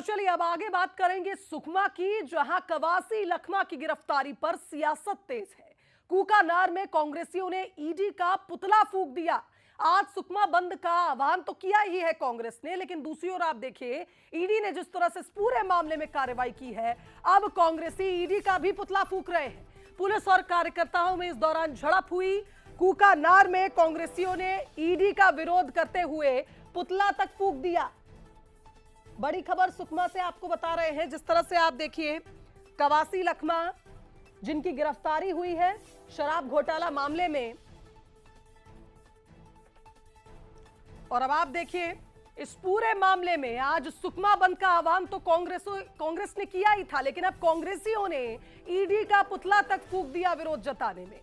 चलिए अब आगे बात करेंगे सुकमा की, जहां कवासी लखमा की गिरफ्तारी पर सियासत तेज है। कूकानार में कांग्रेसियों ने ईडी का पुतला फूंक दिया। आज सुकमा बंद का आह्वान तो किया ही है कांग्रेस ने, लेकिन दूसरी ओर आप देखिए ईडी ने जिस तरह से इस पूरे मामले में कार्रवाई की है, अब कांग्रेसी ईडी का भी पुतला फूंक रहे हैं। पुलिस और कार्यकर्ताओं में इस दौरान झड़प हुई। कूकानार में कांग्रेसियों ने ईडी का विरोध करते हुए पुतला तक फूंक दिया। बड़ी खबर सुकमा से आपको बता रहे हैं। जिस तरह से आप देखिए कवासी लखमा जिनकी गिरफ्तारी हुई है शराब घोटाला मामले में, और अब आप देखिए इस पूरे मामले में आज सुकमा बंद का आह्वान तो कांग्रेस ने किया ही था, लेकिन अब कांग्रेसियों ने ईडी का पुतला तक फूंक दिया विरोध जताने में।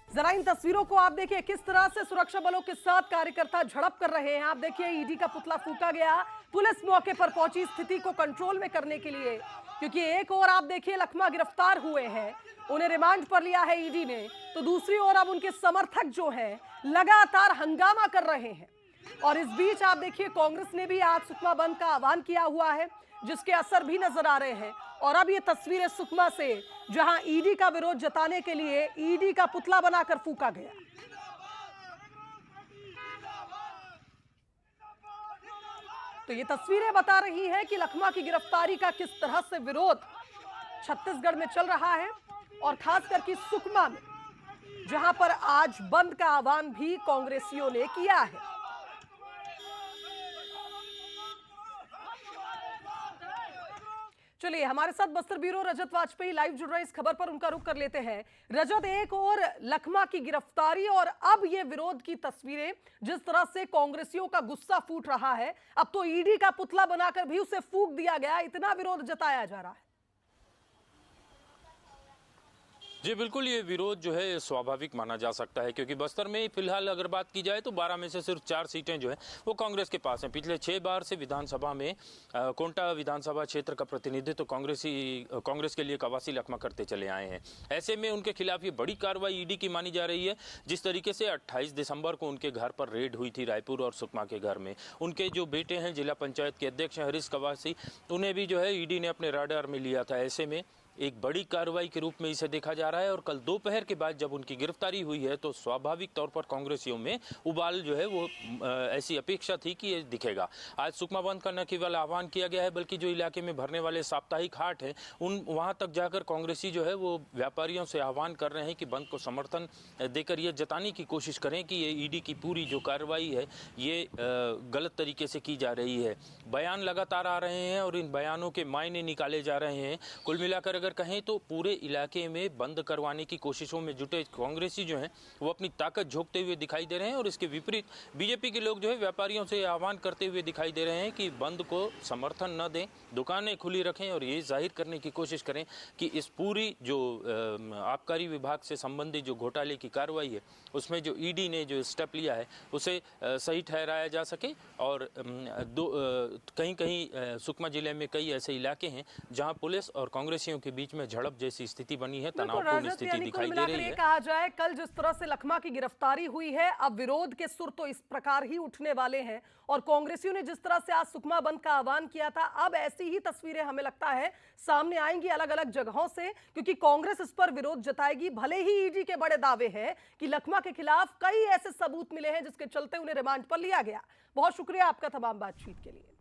जरा इन तस्वीरों को आप देखिए किस तरह से सुरक्षा बलों के साथ कार्यकर्ता झड़प कर रहे हैं। आप देखिए ईडी का पुतला फूंका गया। पुलिस मौके पर पहुंची स्थिति को कंट्रोल में करने के लिए, क्योंकि एक ओर आप देखिए लखमा गिरफ्तार हुए हैं, उन्हें रिमांड पर लिया है ईडी ने, तो दूसरी ओर अब उनके समर्थक जो हैं लगातार हंगामा कर रहे हैं। और इस बीच आप देखिए कांग्रेस ने भी आज सुकमा बंद का आह्वान किया हुआ है, जिसके असर भी नजर आ रहे हैं। और अब ये तस्वीरें सुकमा से, जहां ईडी का विरोध जताने के लिए ईडी का पुतला बनाकर फूंका गया। तो ये तस्वीरें बता रही हैं कि लखमा की गिरफ्तारी का किस तरह से विरोध छत्तीसगढ़ में चल रहा है, और खास करके सुकमा में, जहां पर आज बंद का आह्वान भी कांग्रेसियों ने किया है। चलिए हमारे साथ बस्तर ब्यूरो रजत वाजपेयी लाइव जुड़ रहे हैं। इस खबर पर उनका रुख कर लेते हैं। रजत, एक और लखमा की गिरफ्तारी और अब ये विरोध की तस्वीरें, जिस तरह से कांग्रेसियों का गुस्सा फूट रहा है, अब तो ईडी का पुतला बनाकर भी उसे फूंक दिया गया, इतना विरोध जताया जा रहा है। जी बिल्कुल, ये विरोध जो है स्वाभाविक माना जा सकता है, क्योंकि बस्तर में फिलहाल अगर बात की जाए तो 12 में से सिर्फ 4 सीटें जो है वो कांग्रेस के पास हैं। पिछले 6 बार से विधानसभा में कोंटा विधानसभा क्षेत्र का प्रतिनिधित्व तो कांग्रेस के लिए कवासी लखमा करते चले आए हैं। ऐसे में उनके खिलाफ ये बड़ी कार्रवाई ईडी की मानी जा रही है। जिस तरीके से 28 दिसंबर को उनके घर पर रेड हुई थी रायपुर और सुकमा के घर में, उनके जो बेटे हैं जिला पंचायत के अध्यक्ष हरीश कवासी, उन्हें भी जो है ईडी ने अपने राडार में लिया था। ऐसे में एक बड़ी कार्रवाई के रूप में इसे देखा जा रहा है। और कल दोपहर के बाद जब उनकी गिरफ्तारी हुई है तो स्वाभाविक तौर पर कांग्रेसियों में उबाल जो है वो ऐसी अपेक्षा थी कि ये दिखेगा। आज सुकमा बंद का न केवल आह्वान किया गया है, बल्कि जो इलाके में भरने वाले साप्ताहिक हाट हैं वहां तक जाकर कांग्रेसी जो है वो व्यापारियों से आह्वान कर रहे हैं कि बंद को समर्थन देकर ये जताने की कोशिश करें कि ये ईडी की पूरी जो कार्रवाई है ये गलत तरीके से की जा रही है। बयान लगातार आ रहे हैं और इन बयानों के मायने निकाले जा रहे हैं। कुल मिलाकर अगर कहें तो पूरे इलाके में बंद करवाने की कोशिशों में जुटे कांग्रेसी जो हैं वो अपनी ताकत झोंकते हुए दिखाई दे रहे हैं, और इसके विपरीत बीजेपी के लोग जो है व्यापारियों से आह्वान करते हुए दिखाई दे रहे हैं कि बंद को समर्थन न दें, दुकानें खुली रखें और ये जाहिर करने की कोशिश करें कि इस पूरी जो आबकारी विभाग से संबंधित जो घोटाले की कार्रवाई है उसमें जो ईडी ने जो स्टेप लिया है उसे सही ठहराया जा सके। और कहीं कहीं सुकमा जिले में कई ऐसे इलाके हैं जहां पुलिस और कांग्रेसियों के बीच में झड़प जैसी स्थिति बनी है, तनावपूर्ण स्थिति दिखाई दे रही है। कहा जाए कल जिस तरह से लखमा की गिरफ्तारी हुई है, अब विरोध के सुर तो इस प्रकार ही उठने वाले हैं, और कांग्रेसियों ने जिस तरह से आज सुकमा बंद का आह्वान किया था, अब ऐसी ही तस्वीरें हमें लगता है सामने आएंगी अलग अलग जगहों से, क्योंकि कांग्रेस इस पर विरोध जताएगी। भले ही ईडी के बड़े दावे हैं कि लखमा के खिलाफ कई ऐसे सबूत मिले हैं जिसके चलते उन्हें रिमांड पर लिया गया। बहुत शुक्रिया आपका तमाम बातचीत के लिए।